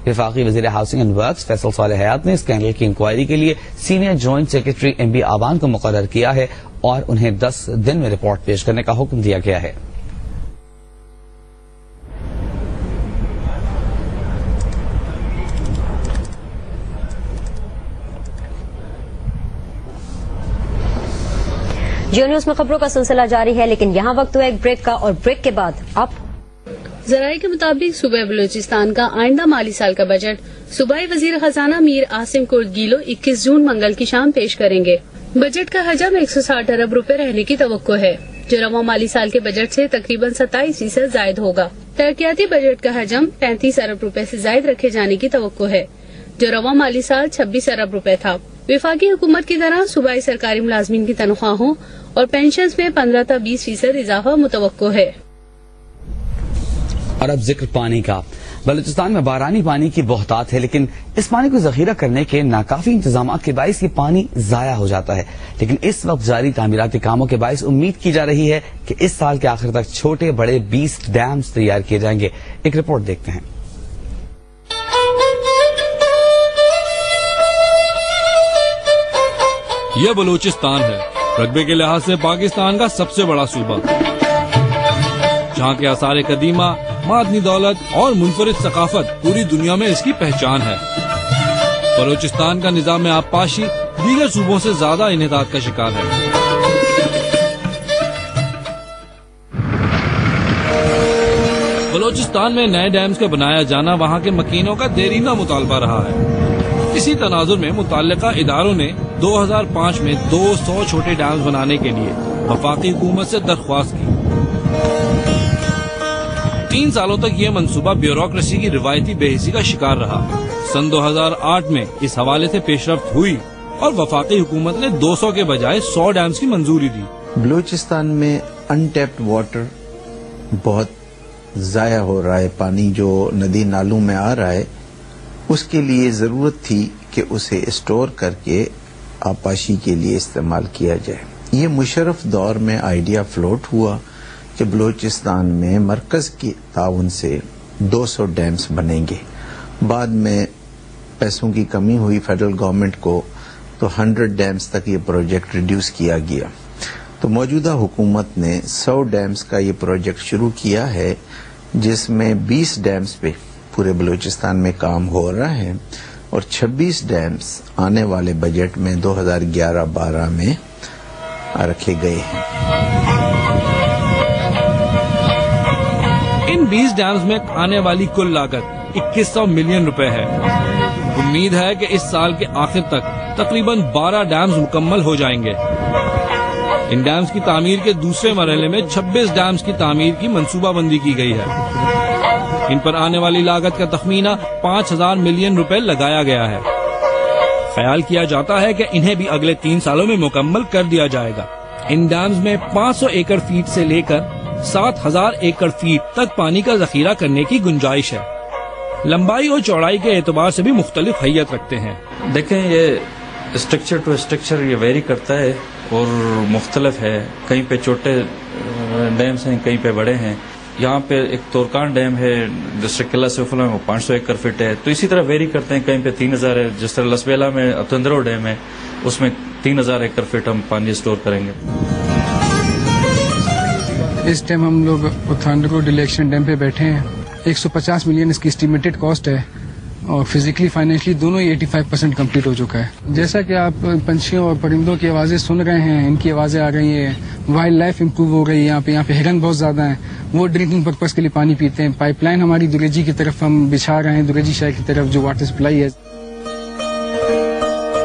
وفاقی وزیر housing and works Faisal صالح حیات نے اسکینڈل کی انکوائری کے لیے سینئر جوائنٹ سیکرٹری MB آبان کو مقرر کیا ہے اور انہیں 10 دن میں رپورٹ پیش کرنے کا حکم دیا گیا ہے۔ جیو نیوز میں خبروں کا سلسلہ جاری ہے، لیکن یہاں وقت ہوا ایک بریک کا، اور بریک کے بعد اب ذرائع کے مطابق صوبہ بلوچستان کا آئندہ مالی سال کا بجٹ صوبائی وزیر خزانہ میر عاصم کرد گیلو 21 جون منگل کی شام پیش کریں گے۔ بجٹ کا حجم 160 ارب روپے رہنے کی توقع ہے، جو رواں مالی سال کے بجٹ سے تقریباً 27% زائد ہوگا۔ ترقیاتی بجٹ کا حجم 35 ارب روپے سے زائد رکھے جانے کی توقع ہے، جو رواں مالی سال 26 ارب روپے تھا۔ وفاقی حکومت کی طرح صوبائی سرکاری ملازمین کی تنخواہوں اور پینشنز میں 15 تا 20% اضافہ متوقع ہے۔ اور اب ذکر پانی کا۔ بلوچستان میں بارانی پانی کی بہتات ہے، لیکن اس پانی کو ذخیرہ کرنے کے ناکافی انتظامات کے باعث یہ پانی ضائع ہو جاتا ہے۔ لیکن اس وقت جاری تعمیراتی کاموں کے باعث امید کی جا رہی ہے کہ اس سال کے آخر تک چھوٹے بڑے 20 ڈیمز تیار کیے جائیں گے۔ ایک رپورٹ دیکھتے ہیں۔ یہ بلوچستان ہے، رقبے کے لحاظ سے پاکستان کا سب سے بڑا صوبہ، جہاں کے آثار قدیمہ، معدنی دولت اور منفرد ثقافت پوری دنیا میں اس کی پہچان ہے۔ بلوچستان کا نظام آبپاشی دیگر صوبوں سے زیادہ انحطاط کا شکار ہے۔ بلوچستان میں نئے ڈیمز کا بنایا جانا وہاں کے مکینوں کا دیرینہ مطالبہ رہا ہے۔ اسی تناظر میں متعلقہ اداروں نے 2005 میں 200 چھوٹے ڈیمز بنانے کے لیے وفاقی حکومت سے درخواست کی۔ 3 سالوں تک یہ منصوبہ بیوروکریسی کی روایتی بے حسی کا شکار رہا۔ سن 2008 میں اس حوالے سے پیش رفت ہوئی اور وفاقی حکومت نے 200 کے بجائے 100 ڈیمز کی منظوری دی۔ بلوچستان میں انٹیپڈ واٹر بہت ضائع ہو رہا ہے، پانی جو ندی نالوں میں آ رہا ہے، اس کے لیے ضرورت تھی کہ اسے اسٹور کر کے آبپاشی کے لیے استعمال کیا جائے۔ یہ مشرف دور میں آئیڈیا فلوٹ ہوا کہ بلوچستان میں مرکز کی تعاون سے 200 ڈیمز بنیں گے۔ بعد میں پیسوں کی کمی ہوئی فیڈرل گورنمنٹ کو، تو 100 ڈیمز تک یہ پروجیکٹ ریڈیوس کیا گیا۔ تو موجودہ حکومت نے 100 ڈیمز کا یہ پروجیکٹ شروع کیا ہے، جس میں 20 ڈیمز پہ پورے بلوچستان میں کام ہو رہا ہے، اور 26 ڈیمز آنے والے بجٹ میں 2011-12 میں رکھے گئے ہیں۔ ان 20 ڈیمز میں آنے والی کل لاگت 2100 ملین روپے ہے۔ امید ہے کہ اس سال کے آخر تک تقریباً 12 ڈیمز مکمل ہو جائیں گے۔ ان ڈیمز کی تعمیر کے دوسرے مرحلے میں 26 ڈیمز کی تعمیر کی منصوبہ بندی کی گئی ہے۔ ان پر آنے والی لاگت کا تخمینہ 5000 ملین روپے لگایا گیا ہے۔ خیال کیا جاتا ہے کہ انہیں بھی اگلے 3 سالوں میں مکمل کر دیا جائے گا۔ ان ڈیمز میں 500 ایکڑ فیٹ سے لے کر 7000 ایکڑ فیٹ تک پانی کا ذخیرہ کرنے کی گنجائش ہے۔ لمبائی اور چوڑائی کے اعتبار سے بھی مختلف حیت رکھتے ہیں۔ دیکھیں، یہ اسٹرکچر ٹو اسٹرکچر یہ ویری کرتا ہے اور مختلف ہے۔ کہیں پہ چھوٹے ڈیمز ہیں، کہیں پہ بڑے ہیں۔ یہاں پہ ایک تورکان ڈیم ہے ڈسٹرکٹ قلعہ سیف اللہ میں، وہ 500 ایکڑ فٹ ہے، تو اسی طرح ویری کرتے ہیں۔ کہیں پہ 3000 ہے، جس طرح لسبیلا میں اتندرو ڈیم ہے، اس میں 3000 ایکڑ فٹ ہم پانی اسٹور کریں گے۔ اس ٹائم ہم لوگ اتھانڈرو ڈیلیکشن ڈیم پہ بیٹھے ہیں۔ 150 ملین اس کی اسٹیمیٹڈ کاسٹ ہے، اور فزیکلی فائنینشلی دونوں ہی 85% کمپلیٹ ہو چکا ہے۔ جیسا کہ آپ پنچھیوں اور پرندوں کی آوازیں سن رہے ہیں، ان کی آوازیں آ رہی ہیں، وائلڈ لائف امپروو ہو رہی ہے۔ یہاں پہ ہرن بہت زیادہ ہیں، وہ ڈرنکنگ پرپز کے لیے پانی پیتے ہیں۔ پائپ لائن ہماری دریجی کی طرف ہم بچھا رہے ہیں، دریجی شہر کی طرف جو واٹر سپلائی ہے۔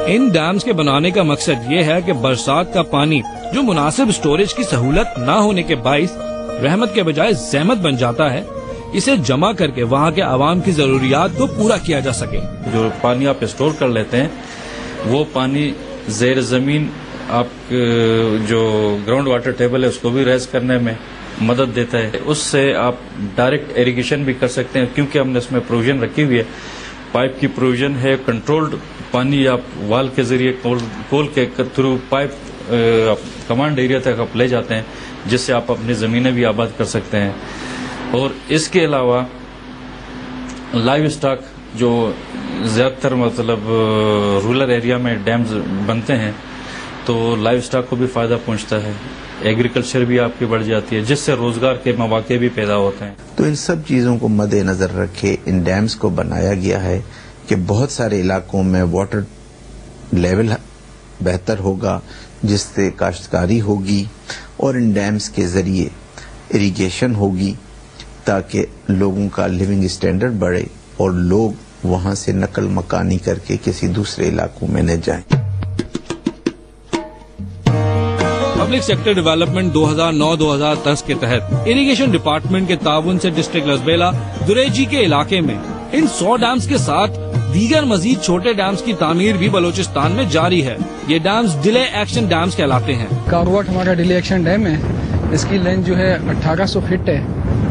ان ڈیمز کے بنانے کا مقصد یہ ہے کہ برسات کا پانی جو مناسب اسٹوریج کی سہولت نہ ہونے کے باعث رحمت کے بجائے زحمت بن جاتا ہے، اسے جمع کر کے وہاں کے عوام کی ضروریات کو پورا کیا جا سکے۔ جو پانی آپ اسٹور کر لیتے ہیں، وہ پانی زیر زمین آپ جو گراؤنڈ واٹر ٹیبل ہے اس کو بھی ریز کرنے میں مدد دیتا ہے۔ اس سے آپ ڈائریکٹ ایریگیشن بھی کر سکتے ہیں، کیونکہ ہم نے اس میں پروویژن رکھی ہوئی ہے، پائپ کی پروویژن ہے۔ کنٹرولڈ پانی آپ وال کے ذریعے کول کے تھرو پائپ کمانڈ ایریا تک آپ لے جاتے ہیں، جس سے آپ اپنی زمینیں بھی آباد کر سکتے ہیں۔ اور اس کے علاوہ لائیو اسٹاک جو زیادہ تر مطلب رورل ایریا میں ڈیمز بنتے ہیں تو لائف سٹاک کو بھی فائدہ پہنچتا ہے، ایگریکلچر بھی آپ کی بڑھ جاتی ہے، جس سے روزگار کے مواقع بھی پیدا ہوتے ہیں. تو ان سب چیزوں کو مد نظر رکھے ان ڈیمز کو بنایا گیا ہے کہ بہت سارے علاقوں میں واٹر لیول بہتر ہوگا، جس سے کاشتکاری ہوگی اور ان ڈیمز کے ذریعے اریگیشن ہوگی تاکہ لوگوں کا لیونگ اسٹینڈرڈ بڑھے اور لوگ وہاں سے نقل مکانی کر کے کسی دوسرے علاقوں میں نہ جائیں. پبلک سیکٹر ڈیولپمنٹ 2009-2010 کے تحت اریگیشن ڈپارٹمنٹ کے تعاون سے ڈسٹرکٹ لسبیلا دریجی کے علاقے میں ان 100 ڈیمز کے ساتھ دیگر مزید چھوٹے ڈیمز کی تعمیر بھی بلوچستان میں جاری ہے. یہ ڈیمز ڈیلے ایکشن ڈیمز کہلاتے ہیں. کارواٹ ہمارا ڈیلے ایکشن ڈیم ہے، اس کی لینتھ جو ہے 1800 فٹ ہے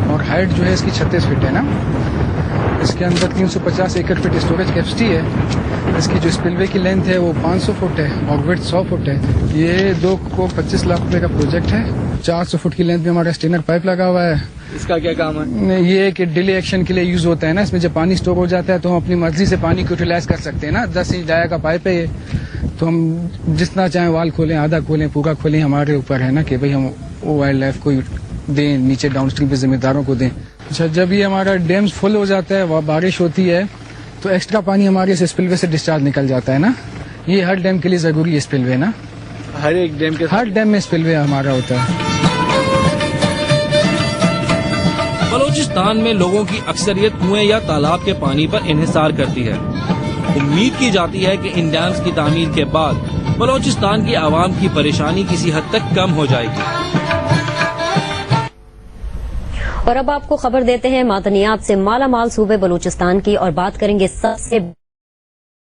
اور ہائٹ جو ہے اس کی 36 فٹ ہے نا. اس کے اندر 350 ایکڑ فٹ اسٹوریج کیپیسٹی ہے. اس کی جو اسپل وے کی لینتھ ہے وہ 500 فٹ ہے اور ویڈتھ 100 فٹ ہے. یہ 2.25 لاکھ روپے کا پروجیکٹ ہے. 400 فٹ کی لینتھ میں ہمارا اسٹینر پائپ لگا ہوا ہے. اس کا کیا کام ہے؟ یہ کہ ڈیلے ایکشن کے لیے یوز ہوتا ہے نا. اس میں جب پانی اسٹور ہو جاتا ہے تو ہم اپنی مرضی سے پانی کو یوٹیلائز کر سکتے ہیں نا. 10 انچ ڈایا کا پائپ ہے یہ، تو ہم جتنا چاہیں وال کھولیں، آدھا کھولیں، پورا کھولیں، ہمارے اوپر ہے نا کہ بھئی ہم وائلڈ لائف کو دیں، نیچے ڈاؤن اسٹریم پہ ذمہ داروں کو دیں. اچھا، جب یہ ہمارا ڈیمز فل ہو جاتا ہے، وہ بارش ہوتی ہے تو ایکسٹرا پانی ہمارے اس اسپل وے سے ڈسچارج نکل جاتا ہے نا. یہ ہر ڈیم کے لیے ضروری ہے اسپل وے نا. ہر ایک ڈیم کے ہر ڈیم میں اسپل وے ہمارا ہوتا ہے. بلوچستان میں لوگوں کی اکثریت کنویں یا تالاب کے پانی پر انحصار کرتی ہے. امید کی جاتی ہے کہ ان ڈیمز کی تعمیر کے بعد بلوچستان کی عوام کی پریشانی کسی حد تک کم ہو جائے گی. اور اب آپ کو خبر دیتے ہیں معدنیات سے مالا مال صوبے بلوچستان کی، اور بات کریں گے سب سے